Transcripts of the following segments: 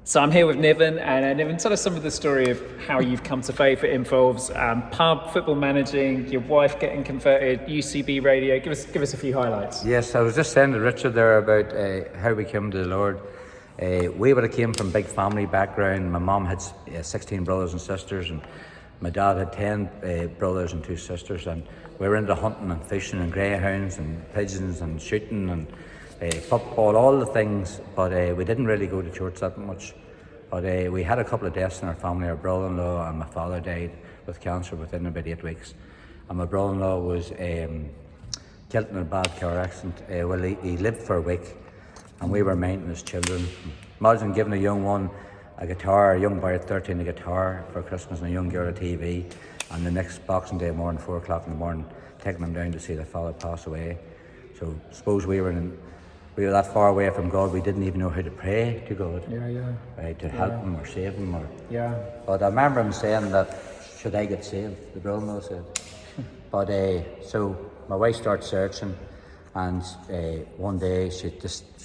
So I'm here with Nevin, and Nevin, tell us some of the story of how you've come to faith. It involves pub, football managing, your wife getting converted, UCB radio. Give us a few highlights. Yes, I was just saying to Richard there about how we came to the Lord. We would have came from a big family background. My mum had 16 brothers and sisters, and my dad had 10 brothers and 2 sisters, and we were into hunting and fishing and greyhounds and pigeons and shooting and football, all the things, but we didn't really go to church that much. But we had a couple of deaths in our family. Our brother-in-law and my father died with cancer within about 8 weeks, and my brother-in-law was killed in a bad car accident. Well, he lived for a week, and we were minding his children. Imagine giving a young one a guitar, a young boy at 13 a guitar for Christmas, and a young girl a TV, and the next Boxing Day morning, 4 o'clock in the morning, taking them down to see their father pass away. So suppose we were that far away from God, we didn't even know how to pray to God. Right, to help him or save him. But I remember him saying that, should I get saved? The brother-in-law said. But so my wife started searching, and one day she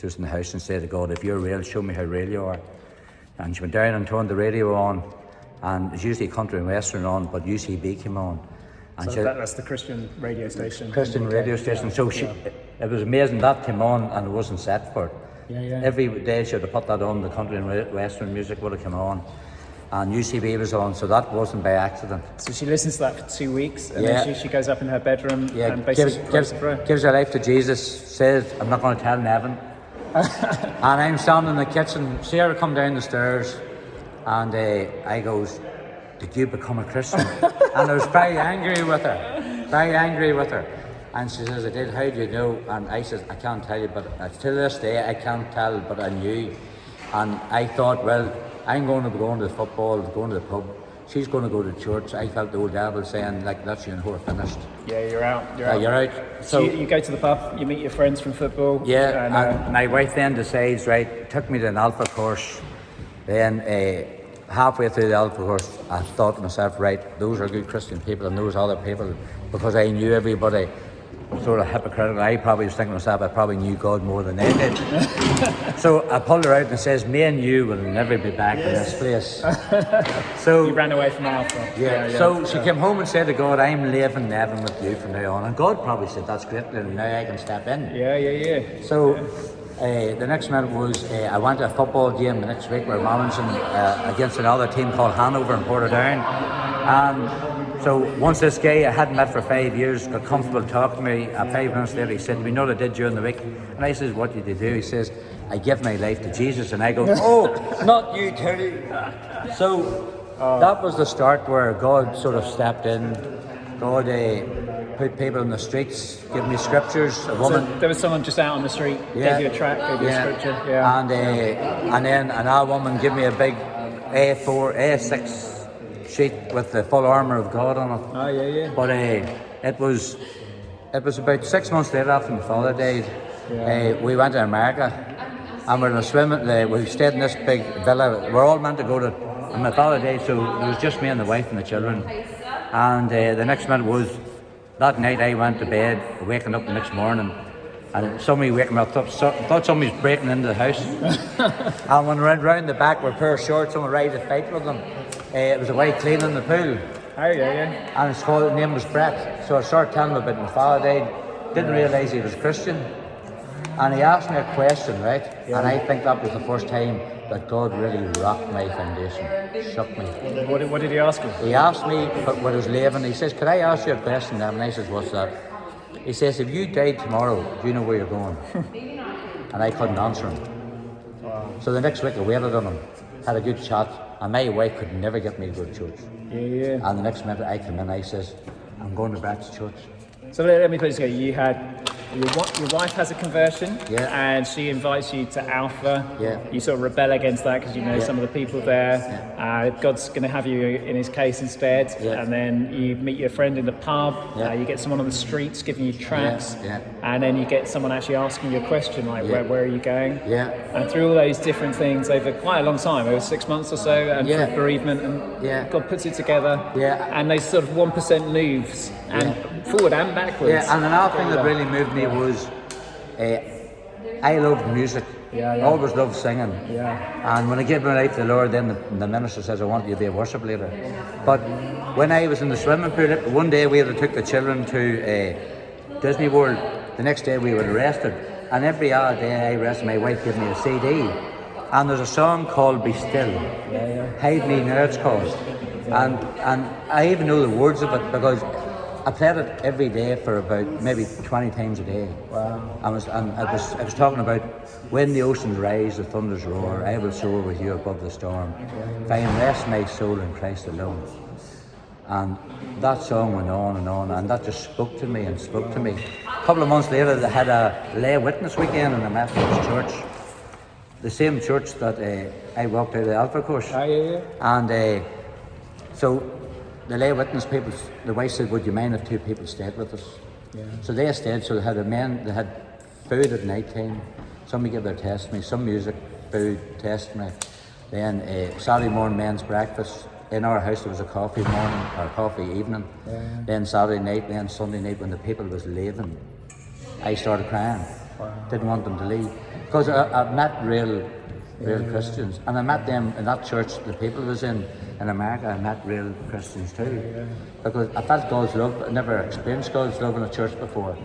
was in the house and said to God, if you're real, show me how real you are. And she went down and turned the radio on, and it's usually country and western on, but UCB came on. And so that's the Christian radio station. Christian radio station. So it was amazing that came on, and it wasn't set for it. Every day she would have put that on, the country and western music would have come on, and UCB was on, so that wasn't by accident. So she listens to that for 2 weeks, and then she goes up in her bedroom and basically gives her life to Jesus, says, I'm not going to tell Nevin. And I'm standing in the kitchen, see her come down the stairs, and I goes, did you become a Christian? And I was very angry with her. And she says, I did. How do you know? And I says, I can't tell you, but to this day I can't tell, but I knew. And I thought, well, I'm going to be going to the football, going to the pub. She's going to go to church. I felt the old devil saying, like, that's you, and we're finished. Yeah, you're out. You're out. So you go to the pub, you meet your friends from football. Yeah, and my wife then decides, right, took me to an Alpha course. Then halfway through the Alpha course, I thought to myself, right, those are good Christian people, and those other people, because I knew everybody, sort of hypocritical. I probably was thinking to myself, I probably knew God more than they did. So I pulled her out and says, me and you will never be back in this place. So you ran away from Alpha. So she came home and said to God, I'm leaving Nevin with you from now on. And God probably said, that's great, and now I can step in. So the next minute was, I went to a football game the next week where managing against another team called Hanover in Portadown. So once this guy I hadn't met for 5 years got comfortable talking to me, 5 minutes later he said to me, you know what I did during the week? And I says, what did you do? He says, I give my life to Jesus. And I go, oh, not you, Terry. So that was the start where God sort of stepped in. God put people in the streets, give me scriptures. A woman. So there was someone just out on the street, gave you a tract, gave you a scripture. And then another woman gave me a big A6 sheet with the full armour of God on it. But it was about 6 months later after my father died. We went to America, and we're in a swimming. We stayed in this big villa. We're all meant to go to. And my father died, so it was just me and the wife and the children. And the next minute was that night. I went to bed, waking up the next morning, and somebody waking me up. Thought somebody was breaking into the house. And when we went round the back, we're pair of shorts, someone ready to fight with them. It was a way cleaning the pool. And his name was Brett. So I started telling him about my father died. Didn't realise he was Christian. And he asked me a question, right? And I think that was the first time that God really rocked my foundation. Shook me. What did he ask you? He asked me what I was leaving. He says, could I ask you a question now? And I says, what's that? He says, if you died tomorrow, do you know where you're going? And I couldn't answer him. So the next week I waited on him, had a good chat. And my wife could never get me to go to church. And the next minute I come in, I says, I'm going to Brett's church. So let me put this together. You had your wife has a conversion, and she invites you to Alpha. You sort of rebel against that because you know some of the people there. God's going to have you in His case instead, and then you meet your friend in the pub. You get someone on the streets giving you tracts, and then you get someone actually asking you a question like, "Where are you going?" And through all those different things over quite a long time, over 6 months or so, and for bereavement, and God puts it together, and they sort of 1% moves and forward and backwards. And another thing that really moved me was I loved music Always loved singing. Yeah. And when I gave my life to the Lord, then the minister says, I want you to be a worship leader. But when I was in the swimming pool, one day we had took the children to Disney World. The next day we were arrested. And every other day I arrested, my wife gave me a CD. And there's a song called Be Still. Hide Me Now it's called. And I even know the words of it because I played it every day for about maybe 20 times a day. Wow. I was talking about when the oceans rise, the thunders roar, I will soar with you above the storm. Find rest my soul in Christ alone. And that song went on, and that just spoke to me and spoke to me. A couple of months later, they had a lay witness weekend in a Methodist church. The same church that I walked out of the Alpha course. And so the lay witness people, the wife said, would you mind if 2 people stayed with us? So they stayed, so they had food at night time. Somebody gave their testimony, some music, food, testimony. Then Saturday morning men's breakfast. In our house there was a coffee morning or coffee evening. Then Saturday night, then Sunday night when the people was leaving, I started crying. Didn't want them to leave. Because I met real Christians, and I met them in that church the people was in America. I met real Christians too, because I felt God's love. I never experienced God's love in a church before.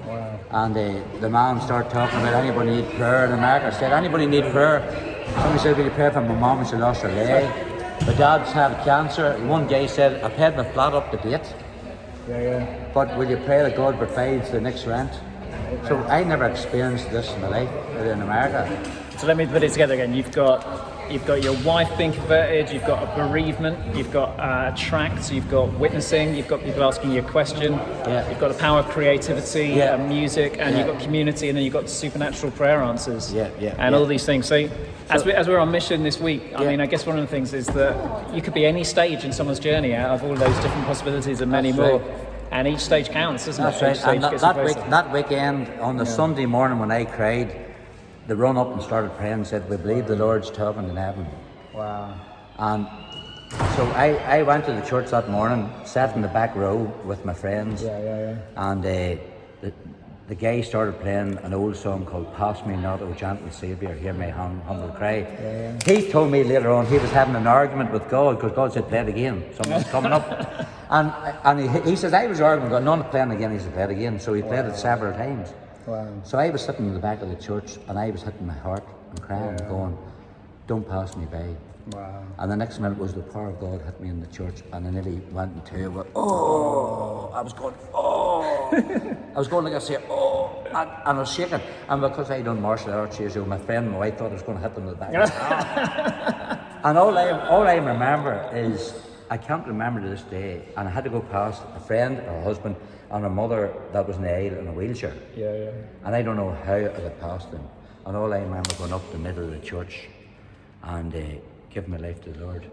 And the man started talking about anybody need prayer in America. I said, anybody need prayer? Somebody said, will you pray for my mom when she lost her leg? My dad's had cancer. One guy said, I paid my flat up to date, but will you pray that God provides the next rent? So I never experienced this in my life in America. So let me put it together again. You've got your wife being converted, you've got a bereavement, you've got tracts, you've got witnessing, you've got people asking you a question, you've got the power of creativity and music, and you've got community, and then you've got supernatural prayer answers and all these things. So as we're on mission this week, I mean, I guess one of the things is that you could be any stage in someone's journey out of all those different possibilities and many more. And each stage counts, doesn't it? That's right. And that weekend, on the Sunday morning when I cried, they run up and started praying and said, we believe the Lord's talking to Nevin. Wow. And so I went to the church that morning, sat in the back row with my friends. And the guy started playing an old song called Pass Me Not, O Gentle Saviour, Hear My Humble Cry. He told me later on he was having an argument with God because God said, play it again, something's coming up. And he says, I was arguing, God, none playing again, he said, play it again. So he played it several times. So I was sitting in the back of the church and I was hitting my heart and crying and going, don't pass me by. And the next minute was the power of God hit me in the church, and I nearly went in tears. I was going, I was going like I say, and I was shaking. And because I done martial arts years ago, my friend and my wife thought I was going to hit them in the back of the head. And all I remember is, I can't remember to this day, and I had to go past a friend, her husband, and a mother that was in the aisle in a wheelchair. And I don't know how I got past them. And all I remember going up the middle of the church and giving my life to the Lord,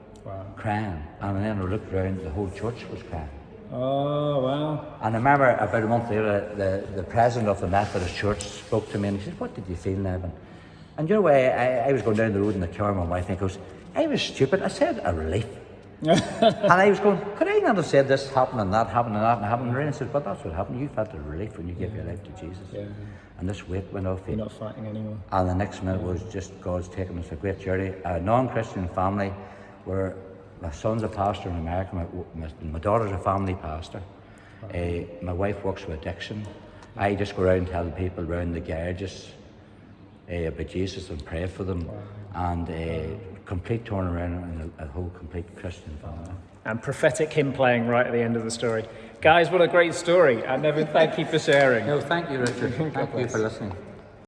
crying. And then I looked around, the whole church was crying. Oh, wow. And I remember about a month later, the president of the Methodist church spoke to me and he said, what did you feel, Nevin? And you know, I was going down the road in the car with my wife and he goes, I was stupid, I said a relief. And I was going, could I not have said this happened and that happened and that happened? And I said, but that's what happened. You felt a relief when you gave your life to Jesus. And this weight went off you. You're not fighting anymore. And the next minute was just God's taking us a great journey. A non-Christian family where my son's a pastor in America, my daughter's a family pastor. My wife works with addiction. I just go around telling people around the garages about Jesus and pray for them. And complete turnaround and a whole complete Christian family. And prophetic hymn playing right at the end of the story. Guys, what a great story. And Nevin, thank you for sharing. No, thank you, Richard. Thank you for listening.